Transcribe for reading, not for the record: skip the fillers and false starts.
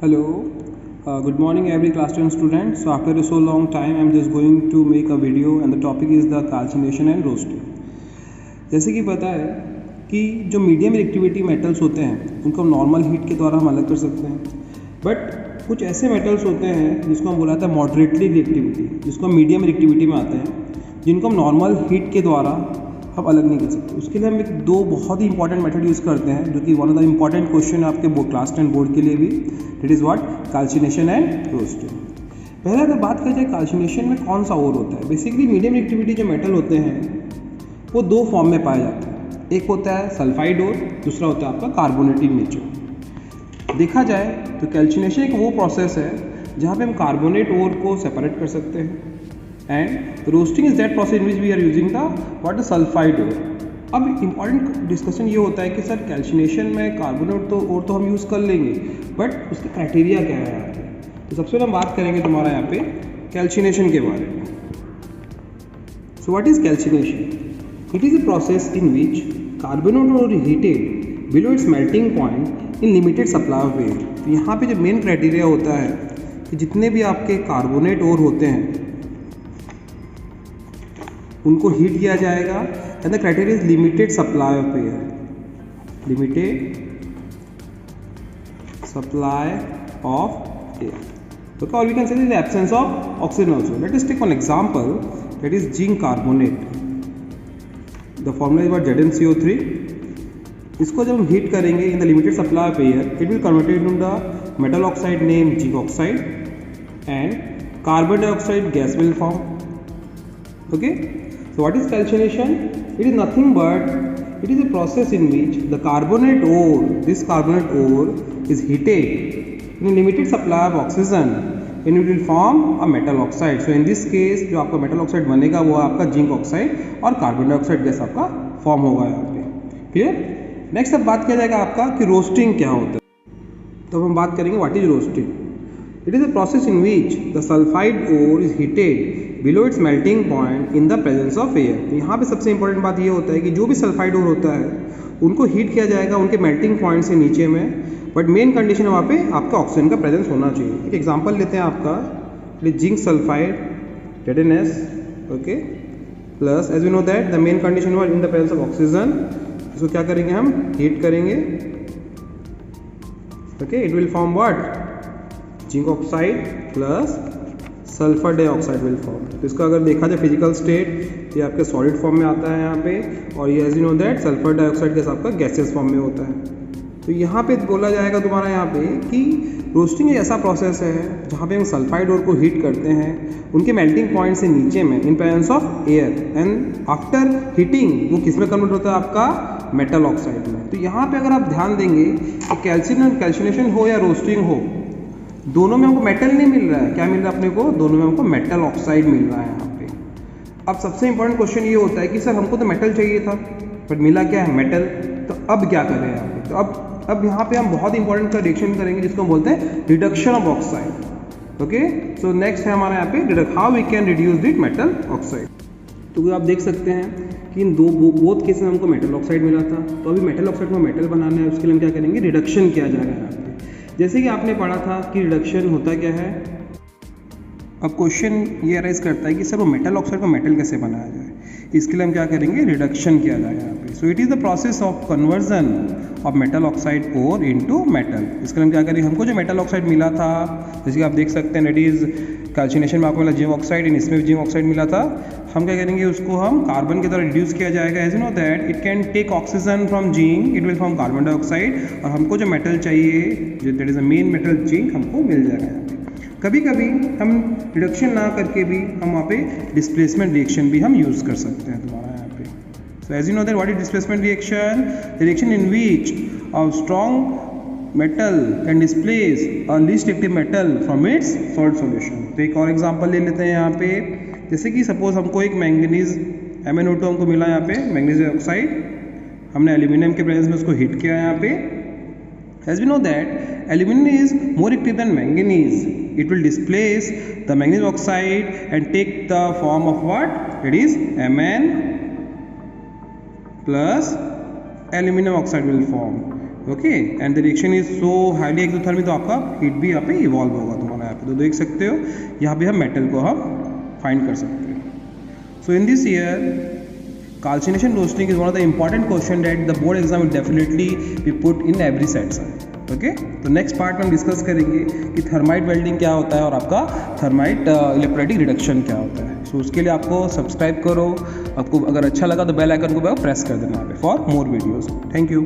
Hello, good morning every class 10 student. So after a so long time I'm just going to make a video and the topic is the calcination and roasting. जैसे कि पता है कि जो medium reactivity metals होते हैं उनको हम नॉर्मल हीट के द्वारा हम अलग कर सकते हैं, बट कुछ ऐसे मेटल्स होते हैं जिसको हम बोला था मॉडरेटली रिएक्टिविटी, जिसको हम मीडियम रिएक्टिविटी में आते हैं, जिनको हम नॉर्मल हीट के द्वारा हम अलग नहीं कर सकते। उसके लिए हम दो बहुत ही इंपॉर्टेंट मेथड यूज़ करते हैं, जो कि one of the important question है आपके क्लास 10 बोर्ड के लिए भी। That is what? Calcination and roasting. पहले अगर बात करें जाए कैल्सिनेशन में कौन सा ओर होता है, बेसिकली मीडियम रिएक्टिविटी जो मेटल होते हैं वो दो फॉर्म में पाए जाते हैं। एक होता है सल्फाइड ओर, दूसरा होता है आपका कार्बोनेटिक नेचर। देखा जाए तो कैल्सिनेशन एक वो प्रोसेस है जहाँ पे हम कार्बोनेट ओर को सेपरेट कर सकते हैं, and roasting is that process in which we are using the sulphide ore. अब इम्पॉर्टेंट डिस्कशन ये होता है कि सर कैल्सिनेशन में कार्बोनेट ओर तो हम यूज़ कर लेंगे, बट उसका क्राइटेरिया क्या है यहाँ पे? तो सबसे पहले हम बात करेंगे तुम्हारा यहाँ पे कैल्सिनेशन के बारे में। So what is calcination? It is a process in which carbonate ore heated below its melting point in limited supply of air. तो यहाँ पे जो मेन क्राइटेरिया होता है कि जितने भी आपके कार्बोनेट ओर होते हैं उनको हीट किया जाएगा, and the criteria is limited supply of air, limited supply of air. Okay, or we can say the absence of oxygen also. Let us take one example, that is zinc carbonate. The formula is what? ZnCO3. इसको जब हम heat करेंगे in the limited supply of air, it will converted into the metal oxide name zinc oxide, and carbon dioxide gas will form. Okay, so what is calcination? It is nothing but it is a process in which the carbonate ore, this carbonate ore is heated in a limited supply of oxygen and it will form a metal oxide. So in this case जो आपका metal oxide बनेगा वो आपका zinc oxide और carbon dioxide gas आपका form होगा यहाँ पे। क्लियर? नेक्स्ट अब बात किया जाएगा आपका कि रोस्टिंग क्या होता है। तो हम बात करेंगे what is roasting. It is a process in which the sulfide ore is heated below its melting point in the presence of air. तो यहाँ पे सबसे इंपॉर्टेंट बात ये होता है कि जो भी सल्फाइड ओर होता है उनको हीट किया जाएगा उनके मेल्टिंग पॉइंट से नीचे में, बट मेन कंडीशन वहाँ पे आपका ऑक्सीजन का प्रेजेंस होना चाहिए। एक एग्जांपल लेते हैं आपका zinc sulphide ZnS, okay, plus as we know that the main condition was in the presence of oxygen. इसको क्या करेंगे हम? हीट करेंगे, okay, it will form what? Zinc oxide plus sulphur dioxide will form. तो इसका अगर देखा जाए फिजिकल स्टेट, ये आपके सॉलिड फॉर्म में आता है यहाँ पे, और ये as you know that sulphur dioxide gas आपका गैसेस फॉर्म में होता है। तो यहाँ पे बोला जाएगा तुम्हारा यहाँ पे कि रोस्टिंग एक ऐसा प्रोसेस है जहाँ पे हम सल्फाइड ओर को हीट करते हैं उनके मेल्टिंग पॉइंट से नीचे में in presence of air, and after heating वो किस में कन्वर्ट होता है? आपका मेटल ऑक्साइड में। तो यहाँ पे अगर आप ध्यान देंगे कि कैल्सिनेशन हो या रोस्टिंग हो, दोनों में हमको मेटल नहीं मिल रहा है। क्या मिल रहा है अपने को? दोनों में हमको मेटल ऑक्साइड मिल रहा है यहाँ पे। अब सबसे इंपॉर्टेंट क्वेश्चन ये होता है कि सर हमको तो मेटल चाहिए था बट मिला क्या है? मेटल। तो अब क्या करें यहाँ पे? तो अब यहाँ पे हम बहुत इंपॉर्टेंट का रिएक्शन करेंगे जिसको हम बोलते हैं reduction of oxide. Okay, so next है हमारा यहाँ पे how we can reduce that metal oxide. तो आप देख सकते हैं कि इन बोथ केस में हमको मेटल ऑक्साइड मिला था, तो अभी मेटल ऑक्साइड को मेटल बनाना है, उसके लिए हम क्या करेंगे? रिडक्शन किया जाएगा यहाँ पे। जैसे कि आपने पढ़ा था कि रिडक्शन होता क्या है। अब क्वेश्चन ये अराइज करता है कि सर वो मेटल ऑक्साइड को मेटल कैसे बनाया जाए, इसके लिए हम क्या करेंगे? रिडक्शन किया जाएगा यहाँ पे। So it is the process of conversion of metal oxide ore into metal. इसके लिए हम क्या करेंगे? हमको जो मेटल ऑक्साइड मिला था, जैसे कि आप देख सकते हैं, दैट इज कैल्सिनेशन में आपको मिला जिंक ऑक्साइड, इन इसमें भी जिंक ऑक्साइड मिला था। हम क्या करेंगे? उसको हम कार्बन के द्वारा रिड्यूस किया जाएगा। As you know that it can take oxygen from zinc, it will form carbon dioxide, और हमको जो मेटल चाहिए, जो that is a main metal zinc, हमको मिल जाएगा यहाँ पे। कभी कभी हम रिडक्शन ना करके भी हम वहाँ पे डिस्प्लेसमेंट रिएक्शन भी हम यूज़ कर सकते हैं तुम्हारा यहाँ पे। So as you know that what is displacement reaction? Reaction in which a strong metal can displace a least active metal from its salt solution. तो एक और एग्जांपल ले लेते हैं यहाँ पे, जैसे कि सपोज हमको एक मैंगनीज MnO2 हमको मिला यहाँ पे, मैंगनीज ऑक्साइड, हमने एल्यूमिनियम के प्रेजेंस में उसको हीट किया यहाँ पे। As we know that aluminium is more active than manganese, it will displace the manganese oxide and take the form of what? It is Mn plus aluminum oxide will form. Okay and the reaction is so highly exothermic, तो आपका heat भी यहाँ पे evolve होगा तुम्हारा यहाँ पे। तो देख सकते हो यहाँ पे हम मेटल को हम फाइंड कर सकते हैं। So in this year calcination roasting is one of the important question that the board exam will definitely be put in every section. Okay तो नेक्स्ट पार्ट में हम डिस्कस करेंगे कि थर्माइट वेल्डिंग क्या होता है और आपका थर्माइट इलेक्ट्रोलाइटिक रिडक्शन क्या होता है। सो उसके लिए आपको सब्सक्राइब करो, आपको अगर अच्छा लगा तो बेल आइकन को प्रेस कर देना यहाँ पे for more videos. Thank you.